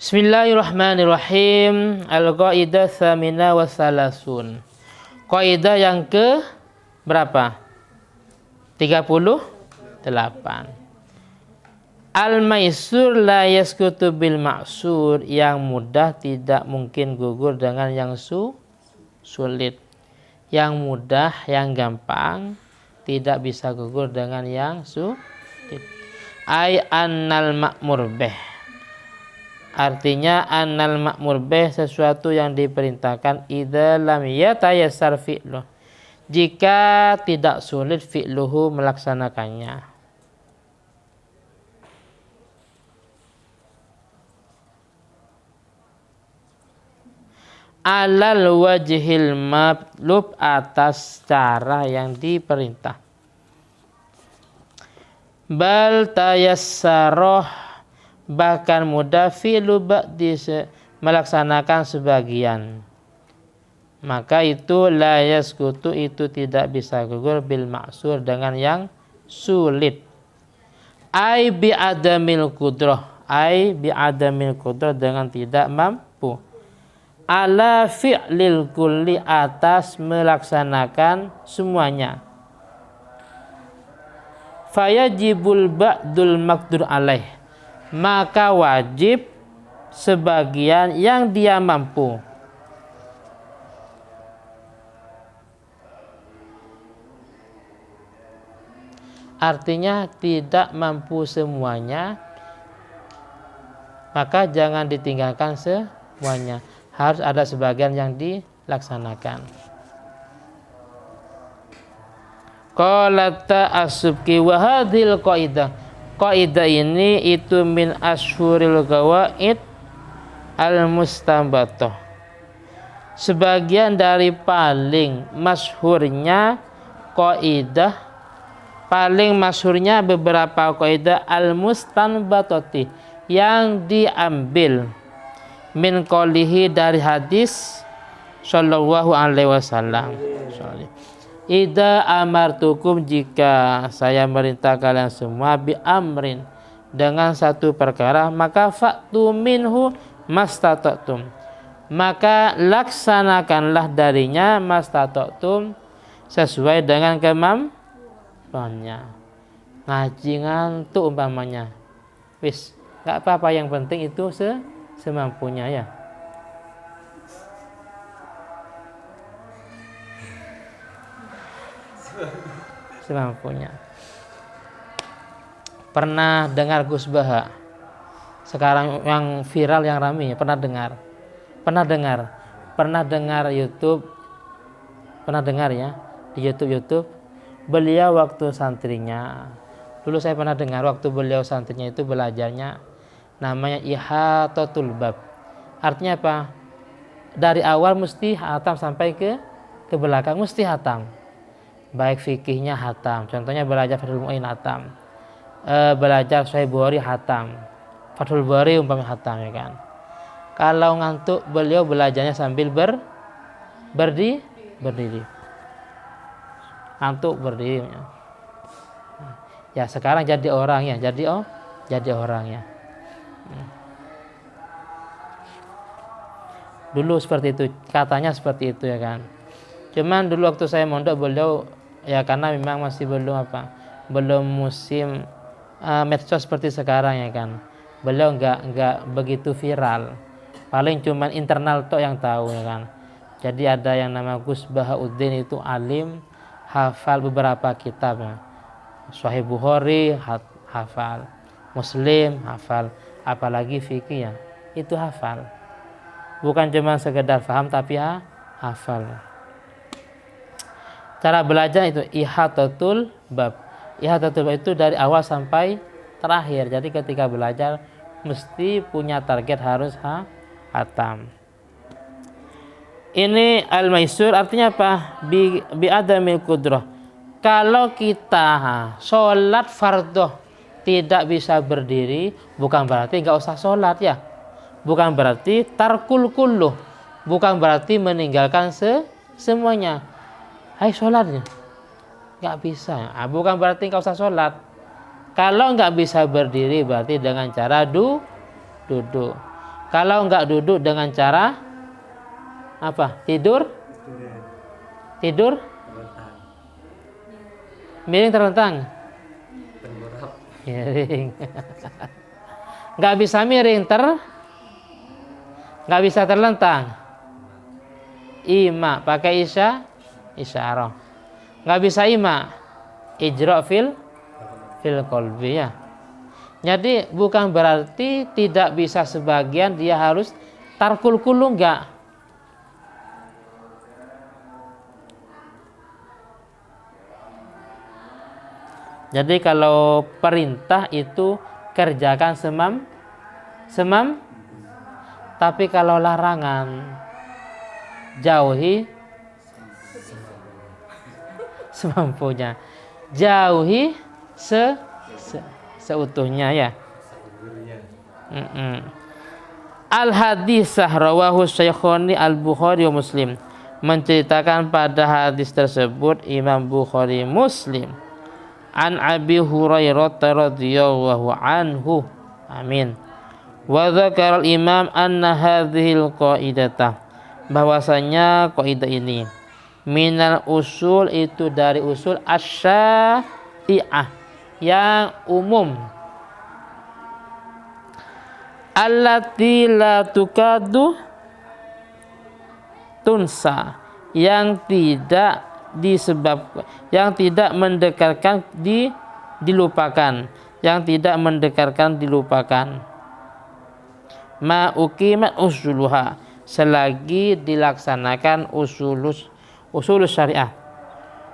Bismillahirrahmanirrahim. Al-Qaidah Tsamina wa Salasun. Qaidah yang ke berapa? 38. Al-maisur la yaskutu bil ma'sur. Yang mudah tidak mungkin gugur dengan yang sulit. Yang mudah, yang gampang tidak bisa gugur dengan yang sulit. Ay annal ma'mur bih. Artinya annal ma'mur bih sesuatu yang diperintahkan idza lam yatayassar fi'luh. Jika tidak sulit fi'luhu melaksanakannya. Alal wajhil matlub atas cara yang diperintah. Bal tayassaroh bahkan mudah fi'lu ba'di melaksanakan sebagian. Maka itu la yaskutu itu tidak bisa gugur bil ma'sur dengan yang sulit. Ai bi adamil qudrah, ai bi adamil qudrah dengan tidak mampu. Ala fi'lil kulli atas melaksanakan semuanya. Fayajibul ba'dul maqdur alaih. Maka wajib sebagian yang dia mampu. Artinya tidak mampu semuanya, maka jangan ditinggalkan semuanya. Harus ada sebagian yang dilaksanakan. Qalata as-subki wa hadhil qaidah. Qaidah ini itu min asyhuril qawaid al-mustanbatah. Sebagian dari paling masyhurnya qaidah, paling masyhurnya beberapa qaidah al-mustanbatati yang diambil min qoulihi dari hadis sallallahu alaihi wasallam. Idza amartukum jika saya merintah kalian semua bi amrin dengan satu perkara maka fa'tu minhu mastata'tum maka laksanakanlah darinya mastata'tum sesuai dengan kemampuannya. Ngaji ngantuk umpamanya, wis nggak apa-apa, yang penting itu semampunya ya. Semampunya. Pernah dengar Gus Baha? Sekarang yang viral, yang ramai, pernah dengar? Pernah dengar YouTube? Pernah dengar ya di YouTube? Beliau waktu santrinya, dulu saya pernah dengar waktu beliau santrinya itu belajarnya namanya ihatatul bab. Artinya apa? Dari awal mesti hatam sampai ke belakang mesti hatam. Baik fikihnya hatam, contohnya belajar Fathul Mu'in hatam, belajar Sahih Bukhari hatam, Fathul Bari umpamanya hatam ya kan. Kalau ngantuk beliau belajarnya sambil berdiri. Ngantuk berdiri. Ya sekarang jadi orang ya, jadi orang ya. Dulu seperti itu, katanya seperti itu ya kan. Cuman dulu waktu saya mondok beliau ya karena memang masih belum musim medsos seperti sekarang ya kan. Beliau enggak begitu viral. Paling cuman internal tok yang tahu ya kan. Jadi ada yang nama Gus Bahauddin itu alim, hafal beberapa kitab ya. Sahih Bukhari hafal, Muslim hafal, apalagi fikih ya. Itu hafal. Bukan cuma sekedar paham tapi hafal. Cara belajar itu ihatatul bab. Ihatatul bab itu dari awal sampai terakhir. Jadi ketika belajar mesti punya target harus hatam. Ini al-maisur artinya apa? Bi adamil qudrah. Kalau kita sholat fardhu tidak bisa berdiri, bukan berarti enggak usah sholat ya. Bukan berarti tarkul kulluh. Bukan berarti meninggalkan semuanya. Hai sholatnya nggak bisa, bukan berarti nggak usah sholat. Kalau nggak bisa berdiri berarti dengan cara duduk. Kalau enggak duduk dengan cara apa? Tidur? Tidur? Miring terlentang? Miring. Enggak bisa miring enggak bisa terlentang. Ima pakai isyarah. Enggak bisa ima. Ijra fil qalbi ya. Jadi bukan berarti tidak bisa sebagian dia harus tarkul kulu, enggak. Jadi kalau perintah itu kerjakan semam, tapi kalau larangan jauhi semampunya, jauhi seutuhnya ya. Al-hadisah rawahu Syekhoni Al-Bukhari wa Muslim. Menceritakan pada hadis tersebut Imam Bukhari Muslim. An Abi Hurairah radhiyallahu anhu. Amin. Wa dzakara al-Imam anna hadhil qaidata, bahwasanya kaidah ini minal usul, itu dari usul asy-syai'ah yang umum, allati la tukadu tunsa, yang tidak disebabkan, yang tidak mendekarkan dilupakan, yang tidak mendekarkan dilupakan. Ma uqimat usuluha, selagi dilaksanakan usul syariah.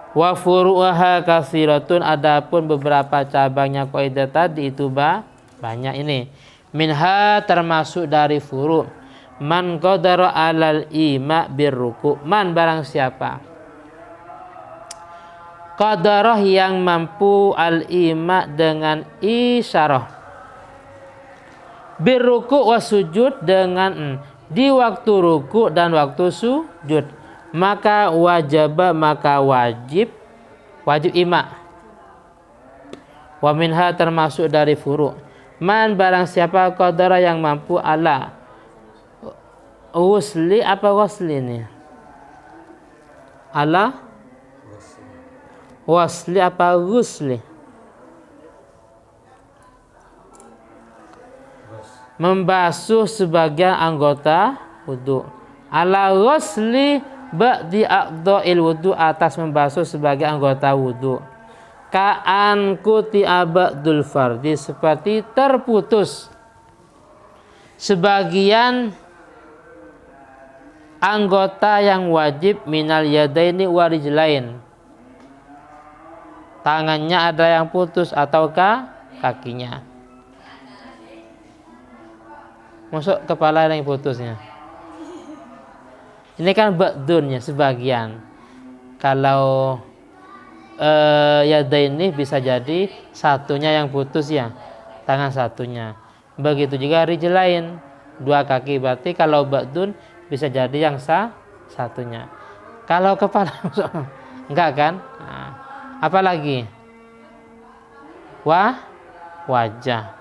Wa furu'aha katsiratun, adapun beberapa cabangnya kaidah tadi itu banyak ini. Minha, termasuk dari furu', man qadara alal ima birruku, man barang siapa qadarah yang mampu al ima dengan isyarah, birruku wa sujud, dengan di waktu ruku dan waktu sujud, maka wajib ima. Wa minha, termasuk dari furu', man barang siapa qadara yang mampu ala usli, apa wasli ini? Ala wasli apa ghusli? Membasuh sebagian anggota wudu. Ala ghusli ba'di a'dha'il wudu, atas membasuh sebagai anggota wudu. Ka'an kuti abadul fardi, seperti terputus sebagian anggota yang wajib, minal yadaini warijlain, tangannya ada yang putus ataukah kakinya. Masuk kepala yang putusnya. Ini kan ba'dunnya sebagian. Kalau yadaini bisa jadi satunya yang putus ya, tangan satunya. Begitu juga rijlain, dua kaki, berarti kalau ba'dun bisa jadi yang satunya. Kalau kepala enggak kan? Nah, apalagi wajah.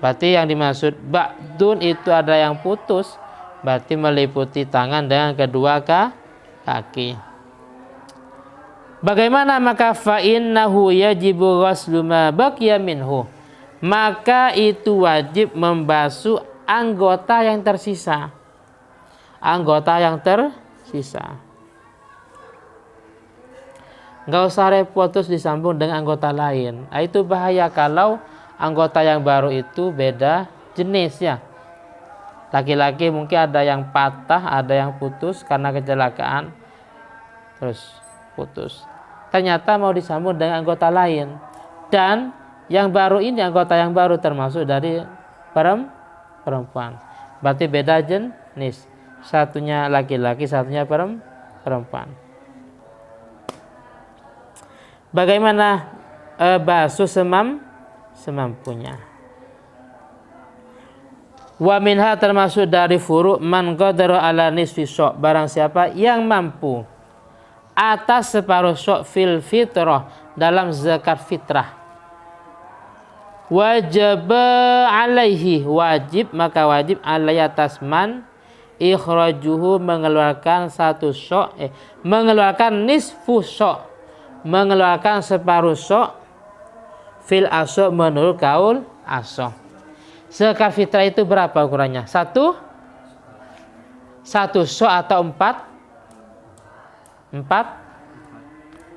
Berarti yang dimaksud ba'dun itu ada yang putus, berarti meliputi tangan dengan kedua kaki. Bagaimana? Maka fa innahu yajibu ghuslu ma baqiya minhu, maka itu wajib membasuh anggota yang tersisa. Anggota yang tersisa. Nggak usah repot terus disambung dengan anggota lain. Nah, itu bahaya kalau anggota yang baru itu beda jenis ya. Laki-laki mungkin ada yang patah, ada yang putus karena kecelakaan, terus putus. Ternyata mau disambung dengan anggota lain. Dan yang baru ini, anggota yang baru termasuk dari perempuan. Berarti beda jenis. Satunya laki-laki, satunya perempuan. Bagaimana basuh semampunya. Wa minha, termasuk dari furu', man qadara ala nisfi syok, barang siapa yang mampu atas separuh syok fil fitrah, dalam zakat fitrah. wajib alaihi, wajib maka wajib alaihi atas man ikhrajuhu mengeluarkan satu sok, mengeluarkan nisfu sok, mengeluarkan separuh sok fil aso menurut kaul aso. Zakat fitrah itu berapa ukurannya? Satu sok atau empat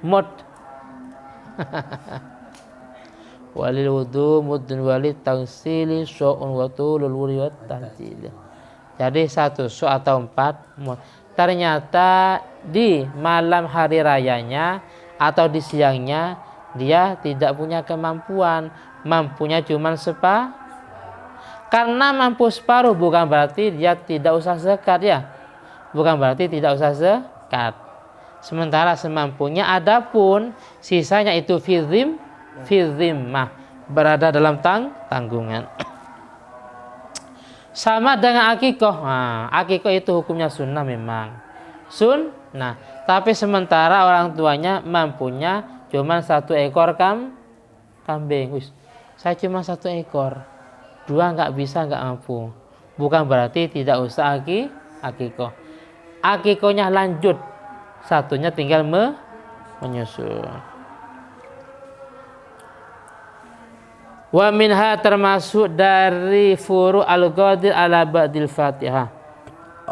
mod. Walil wudu mudun walid tangsili so'un wa tulul wuri wa tahjili. Jadi satu so atau empat mod. Ternyata di malam hari rayanya atau di siangnya dia tidak punya kemampuan, mampunya cuma karena mampu separuh bukan berarti dia tidak usah zakat ya, bukan berarti tidak usah zakat. Sementara semampunya, adapun sisanya itu fizimmah, berada dalam tanggungan. Sama dengan akikoh. Nah, akikoh itu hukumnya sunnah memang. Sunnah. Tapi sementara orang tuanya mampunya cuma 1 ekor kambing. Saya cuma 1 ekor. 2 nggak bisa, nggak mampu. Bukan berarti tidak usah akikoh. Akikohnya lanjut. 1-nya tinggal menyusul. Wa minha termasuk dari furu al-qadir ala ba'dil Fatihah.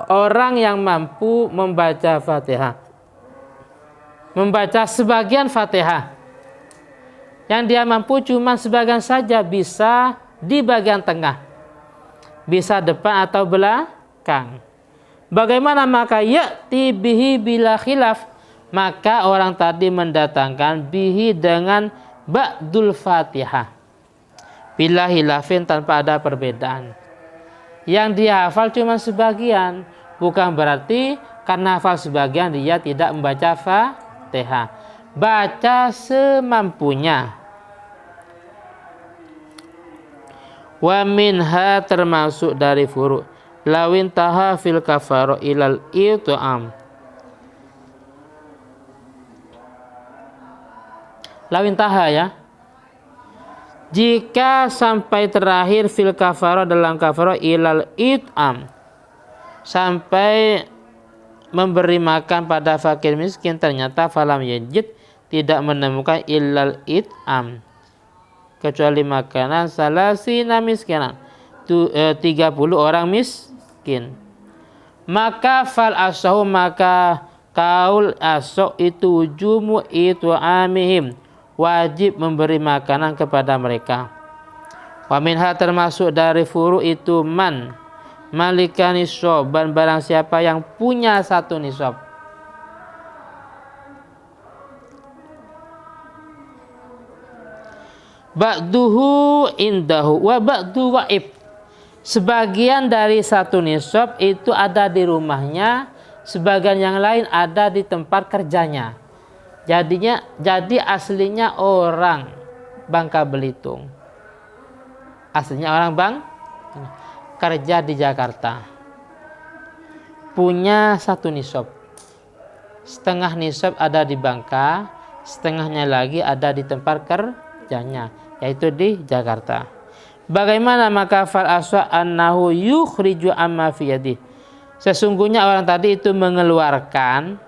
Orang yang mampu membaca Fatihah, membaca sebagian Fatihah. Yang dia mampu cuma sebagian saja, bisa di bagian tengah, bisa depan atau belakang. Bagaimana maka ya'ti bihi bila khilaf, maka orang tadi mendatangkan bihi dengan ba'dul Fatihah bila hilafin tanpa ada perbedaan. Yang dia hafal cuma sebagian, bukan berarti karena hafal sebagian dia tidak membaca Fatihah. Baca semampunya. Wa minha termasuk dari furu' lawin taha fil kafaro ilal it'am. Lawin taha ya. Jika sampai terakhir fil kafaro dalam kafaro ilal it'am, sampai memberi makan pada fakir miskin, ternyata falam yajid tidak menemukan ilal it'am kecuali makanan salasina miskinan, 30 orang miskin. Maka fal asahu, maka kaul asok itu jumu itu amihim, wajib memberi makanan kepada mereka. Wa minha termasuk dari furu itu man malika nisab, barang siapa yang punya 1 nisab. Ba'duhu indahu wa ba'du wa'ib, sebagian dari 1 nisab itu ada di rumahnya, sebagian yang lain ada di tempat kerjanya. Jadi aslinya orang Bangka Belitung, aslinya orang kerja di Jakarta, punya 1 nisab, setengah nisab ada di Bangka, setengahnya lagi ada di tempat kerjanya, yaitu di Jakarta. Bagaimana maka fal aswa annahu yukhriju amma fi yadihi, sesungguhnya orang tadi itu mengeluarkan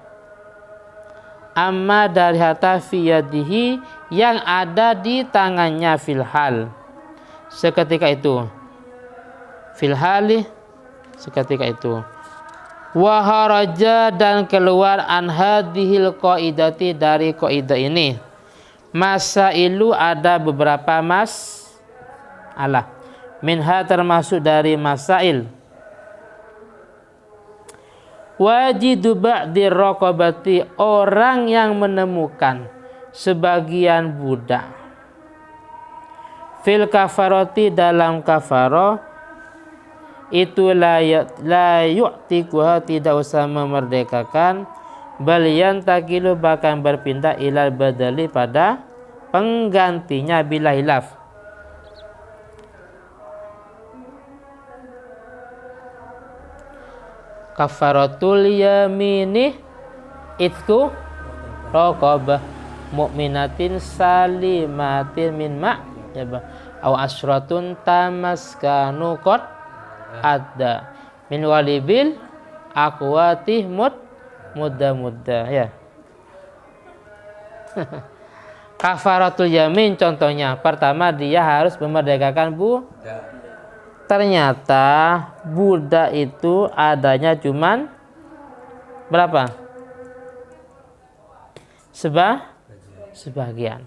amma dari harta fi yadihi yang ada di tangannya filhal, seketika itu, filhali seketika itu. Wa haraja, dan keluar an hadhil qaidati, dari kaidah ini. Masailu, ada beberapa masalah. Minha termasuk dari masail. Wajidu ba'di raqabati, orang yang menemukan sebagian budak. Fil kafaroti, dalam kafaroh, itu la yu'tikuha, tidak usah memerdekakan, bal yantakilu, bahkan berpindah ilal badali, pada penggantinya bila hilaf. Kafaratul yamini itku raqabah mu'minatin salimatin min ma'jabah. au asratun tamaskanu qad ada min walibil aqwati mudda ya. Kafaratul yamin contohnya, pertama dia harus memerdekakan ternyata budak itu adanya cuman berapa? Sebagian.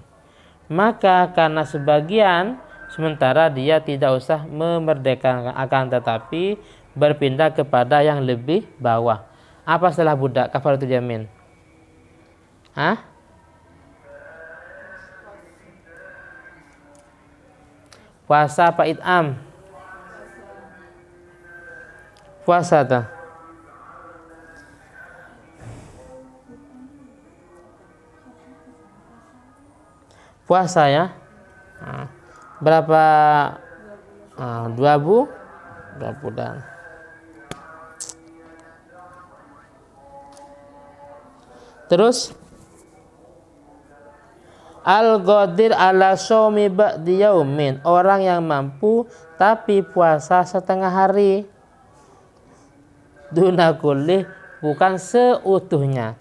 Maka karena sebagian, sementara dia tidak usah memerdekakan, akan tetapi berpindah kepada yang lebih bawah. Apa setelah budak kafaratul yamin? Puasa apa it'am? Puasa tuh. Puasa ya. Berapa? 2 bulan. Terus al-qadir ala shaumi ba'di yaumin, orang yang mampu tapi puasa setengah hari. Duna kulli, bukan seutuhnya.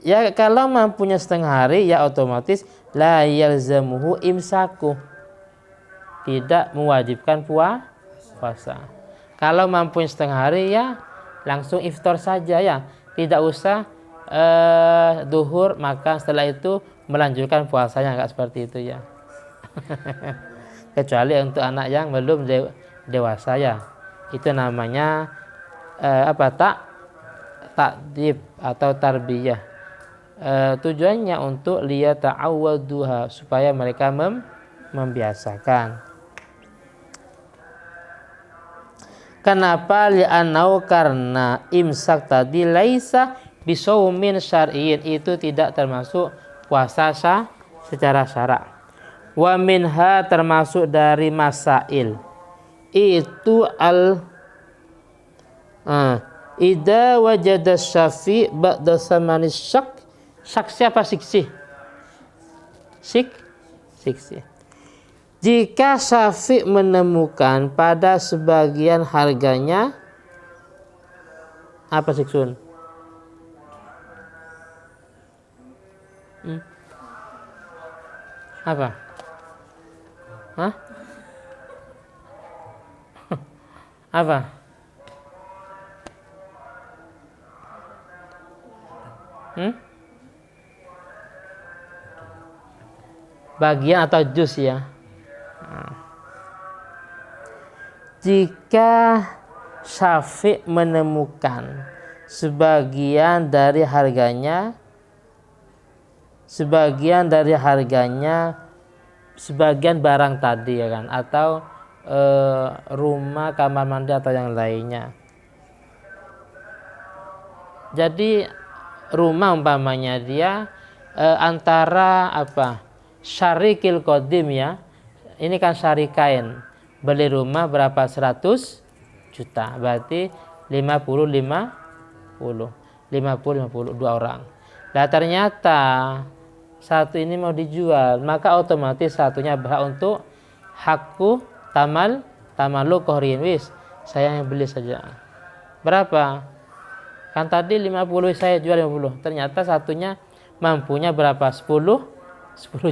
Ya kalau mampunya setengah hari ya otomatis la yalzamuhu imsaku, tidak mewajibkan puasa. Kalau mampunya setengah hari ya langsung iftar saja ya, tidak usah duhur maka setelah itu melanjutkan puasanya, enggak seperti itu ya. Kecuali untuk anak yang belum dewasa ya, itu namanya takdib atau tarbiyah. Tujuannya untuk liyata'awwaduha, supaya mereka membiasakan. Kenapa? Li'annau, karena imsak tadi laisa bisaumin syar'iyyin, itu tidak termasuk puasa secara syarak. Wa minha, termasuk dari masail itu idza wajada syafi' ba'da samanis syak. Siapa siksi? Siksi. Jika syafi' menemukan pada sebagian harganya apa siksun? Apa? Apa? Bagian atau juz ya. Jika syafi' menemukan sebagian dari harganya, sebagian barang tadi ya kan, atau rumah, kamar mandi atau yang lainnya. Jadi rumah umpamanya dia antara syarikil qadim ya, ini kan syarikain, beli rumah berapa 100 juta, berarti 50 dua orang. Nah ternyata satu ini mau dijual, maka otomatis satunya berhak untuk hakku tamalu kohrin, wis saya yang beli saja. Berapa? Kan tadi 50, saya jual 50. Ternyata satunya mampunya berapa? 10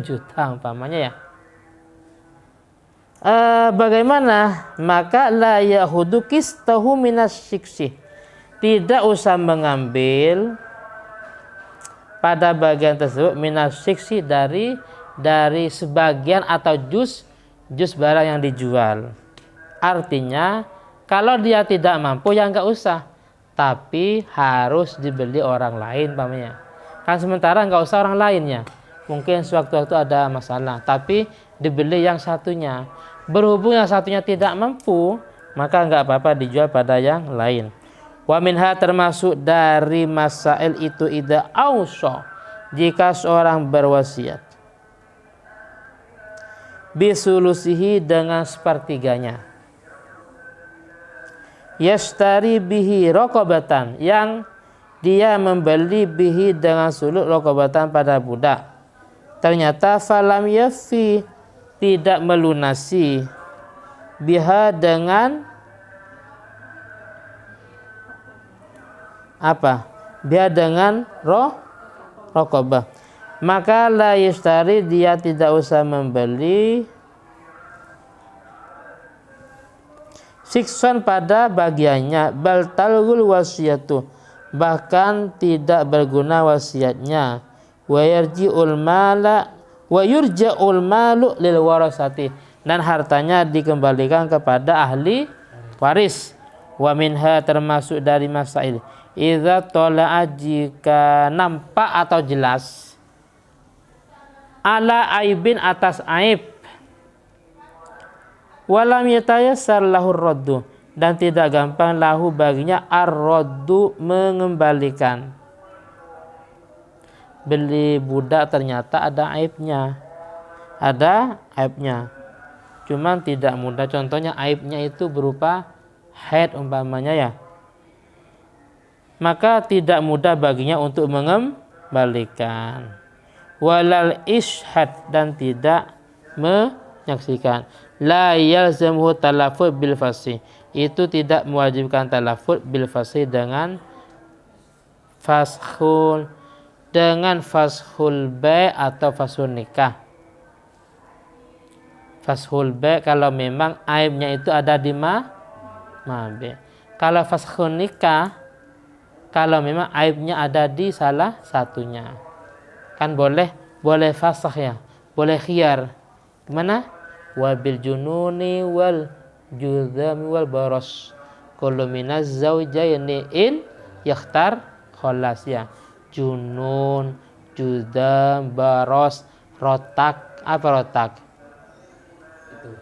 juta umpamanya ya. Bagaimana? Maka la yahudu kistahu minas syiksi, tidak usah mengambil pada bagian tersebut minas syiksi, dari sebagian atau juz barang yang dijual. Artinya kalau dia tidak mampu ya enggak usah, tapi harus dibeli orang lain umpamanya. Kan sementara enggak usah orang lainnya, mungkin sewaktu-waktu ada masalah, tapi dibeli yang satunya. Berhubung yang satunya tidak mampu, maka enggak apa-apa dijual pada yang lain. Wa minha, termasuk dari masail itu idza ausa, jika seorang berwasiat bisulusihi, dengan sepertiganya, yashtari bihi raqabatan, yang dia membeli bihi dengan suluk raqabatan pada budak. Ternyata falam yafi, tidak melunasi biha dengan apa? Biha dengan raqabah. Maka la yashtari, dia tidak usah membeli sikson pada bagiannya, bal talghul wasiyatu, bahkan tidak berguna wasiatnya, wa yarji'ul mala wa yurja'ul malu lil warasati, dan hartanya dikembalikan kepada ahli waris. Wa minha, termasuk dari masail, idza tala'a, jika nampak atau jelas, ala aibin, atas aib, walam yatayassar lahu raddu, dan tidak gampang lahu baginya ar-raddu, mengembalikan. Beli budak ternyata ada aibnya, cuman tidak mudah. Contohnya aibnya itu berupa haid umpamanya ya, maka tidak mudah baginya untuk mengembalikan. Walal ishad, dan tidak menyaksikan. La yalzamuhu talaffuz bil fasih, itu tidak mewajibkan talaffuz bil fasih dengan fashul bai atau fashul nikah. Fashul bai kalau memang aibnya itu ada di mabe. Kalau fashul nikah kalau memang aibnya ada di salah satunya. Kan boleh fasakh ya, boleh khiyar. Gimana? Wabil jununi wal judhami wal baros, kullu minaz zawjaini in yakhtar khalas ya. Junun, judham, baros, rotak. Apa rotak? Itu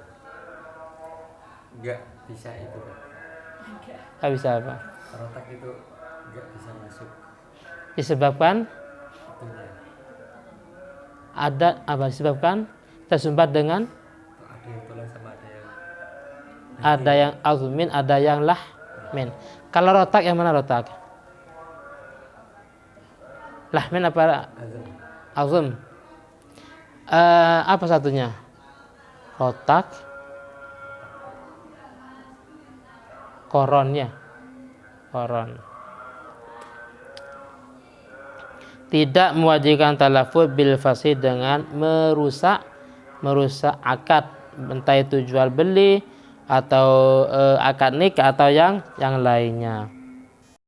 enggak bisa itu, Pak. Enggak bisa apa? Rotak itu enggak bisa masuk. Disebabkan ada apa? Disebabkan tersumbat dengan ada yang tulang sama ada yang azmin, ada yang lahmin. Kalau rotak yang mana rotak? Lahmin apa azm? Apa satunya? Rotak, koronnya, koron. Tidak mewajibkan talaffuz bil fasih dengan merusak akad, entah itu jual beli atau akad nikah atau yang lainnya.